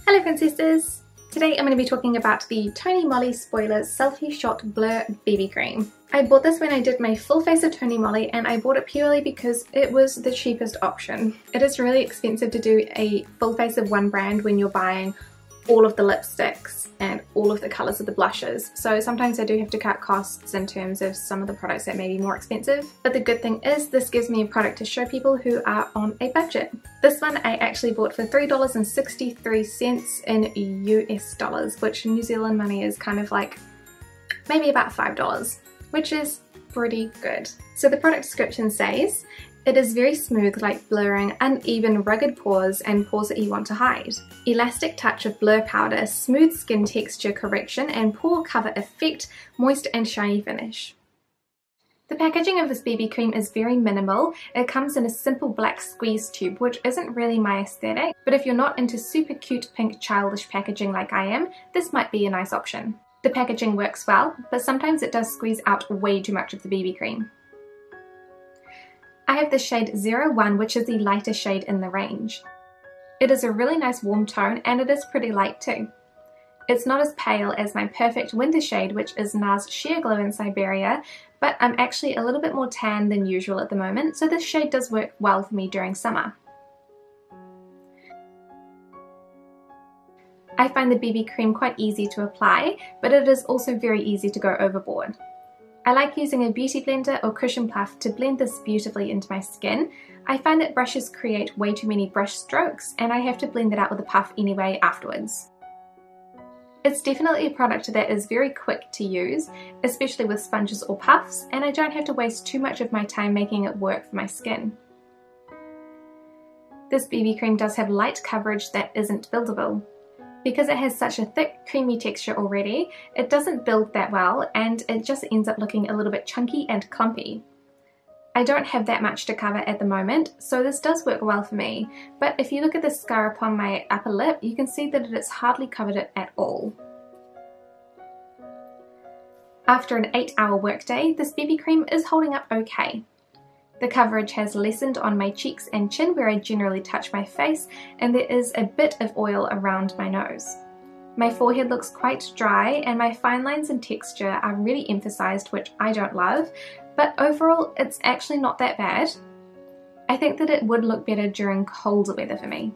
Hello princesses! Today I'm going to be talking about the Tony Moly Spoiler Selfie Shot Blur BB Cream. I bought this when I did my full face of Tony Moly, and I bought it purely because it was the cheapest option. It is really expensive to do a full face of one brand when you're buying all of the lipsticks and all of the colours of the blushes, so sometimes I do have to cut costs in terms of some of the products that may be more expensive. But the good thing is this gives me a product to show people who are on a budget. This one I actually bought for $3.63 in US dollars, which in New Zealand money is kind of like maybe about $5, which is pretty good. So the product description says, it is very smooth, like blurring uneven, rugged pores and pores that you want to hide. Elastic touch of blur powder, smooth skin texture correction and pore cover effect, moist and shiny finish. The packaging of this BB cream is very minimal. It comes in a simple black squeeze tube, which isn't really my aesthetic, but if you're not into super cute pink childish packaging like I am, this might be a nice option. The packaging works well, but sometimes it does squeeze out way too much of the BB cream. I have the shade 01, which is the lighter shade in the range. It is a really nice warm tone and it is pretty light too. It's not as pale as my perfect winter shade, which is NARS Sheer Glow in Siberia, but I'm actually a little bit more tan than usual at the moment, so this shade does work well for me during summer. I find the BB cream quite easy to apply, but it is also very easy to go overboard. I like using a beauty blender or cushion puff to blend this beautifully into my skin. I find that brushes create way too many brush strokes and I have to blend it out with a puff anyway afterwards. It's definitely a product that is very quick to use, especially with sponges or puffs, and I don't have to waste too much of my time making it work for my skin. This BB cream does have light coverage that isn't buildable. Because it has such a thick, creamy texture already, it doesn't build that well and it just ends up looking a little bit chunky and clumpy. I don't have that much to cover at the moment, so this does work well for me, but if you look at the scar upon my upper lip, you can see that it has hardly covered it at all. After an 8-hour workday, this BB cream is holding up okay. The coverage has lessened on my cheeks and chin where I generally touch my face, and there is a bit of oil around my nose. My forehead looks quite dry and my fine lines and texture are really emphasized, which I don't love, but overall it's actually not that bad. I think that it would look better during colder weather for me.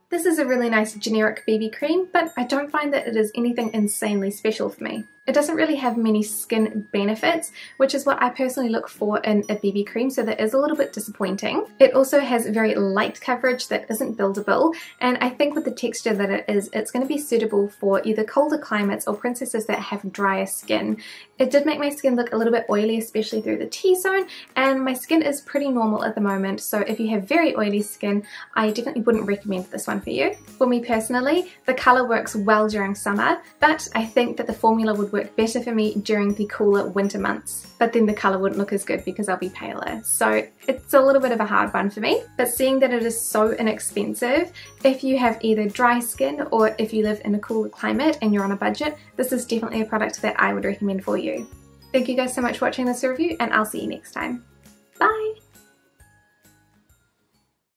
This is a really nice generic BB cream, but I don't find that it is anything insanely special for me. It doesn't really have many skin benefits, which is what I personally look for in a BB cream, so that is a little bit disappointing. It also has very light coverage that isn't buildable, and I think with the texture that it is, it's going to be suitable for either colder climates or princesses that have drier skin. It did make my skin look a little bit oily, especially through the T-zone, and my skin is pretty normal at the moment, so if you have very oily skin, I definitely wouldn't recommend this one for you. For me personally, the colour works well during summer, but I think that the formula would work better for me during the cooler winter months. But then the colour wouldn't look as good because I'll be paler. So it's a little bit of a hard one for me. But seeing that it is so inexpensive, if you have either dry skin or if you live in a cooler climate and you're on a budget, this is definitely a product that I would recommend for you. Thank you guys so much for watching this review, and I'll see you next time.